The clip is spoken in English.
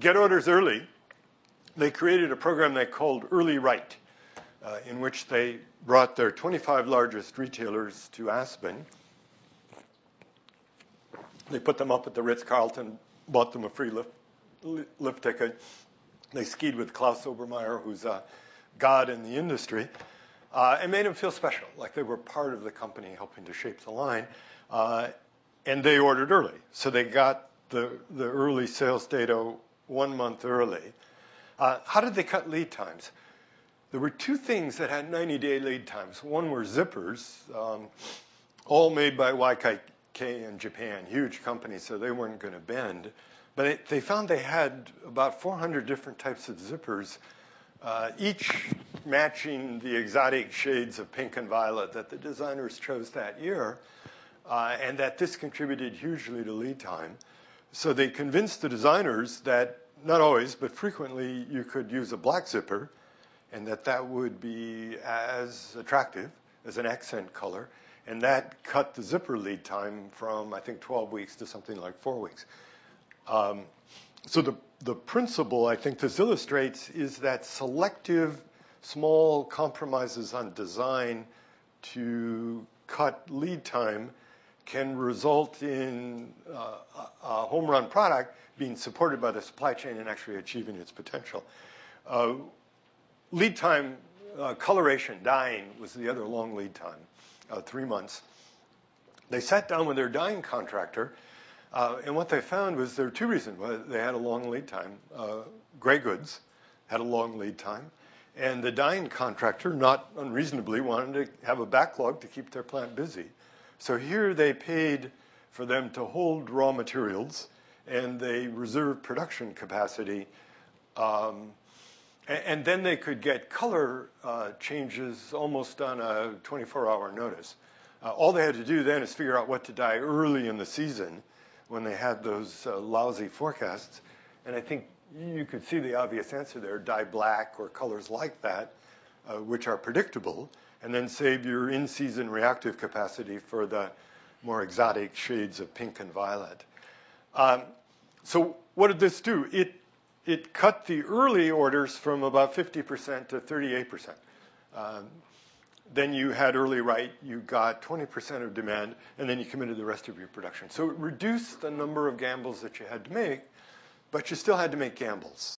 get orders early, they created a program they called Early Write, in which they brought their 25 largest retailers to Aspen. They put them up at the Ritz-Carlton, bought them a free lift ticket. They skied with Klaus Obermeyer, who's a god in the industry, and made them feel special, like they were part of the company helping to shape the line. And they ordered early. So they got the early sales data 1 month early. How did they cut lead times? There were two things that had 90-day lead times. One were zippers, all made by YKK in Japan, huge company, so they weren't going to bend. But they found they had about 400 different types of zippers, each matching the exotic shades of pink and violet that the designers chose that year, and that this contributed hugely to lead time. So they convinced the designers that, not always, but frequently, you could use a black zipper, and that would be as attractive as an accent color. And that cut the zipper lead time from, I think, 12 weeks to something like 4 weeks. So the principle, I think, this illustrates is that selective, small compromises on design to cut lead time can result in a home run product being supported by the supply chain and actually achieving its potential. Lead time, coloration, dyeing was the other long lead time, 3 months. They sat down with their dyeing contractor, and what they found was there were two reasons why they had a long lead time. Gray goods had a long lead time, and the dyeing contractor, not unreasonably, wanted to have a backlog to keep their plant busy. So here they paid for them to hold raw materials, and they reserved production capacity. And then they could get color changes almost on a 24-hour notice. All they had to do then is figure out what to dye early in the season when they had those lousy forecasts. And I think you could see the obvious answer there, dye black or colors like that, which are predictable, and then save your in-season reactive capacity for the more exotic shades of pink and violet. So what did this do? It cut the early orders from about 50% to 38%. Then you had early write, you got 20% of demand, and then you committed the rest of your production. So it reduced the number of gambles that you had to make, but you still had to make gambles.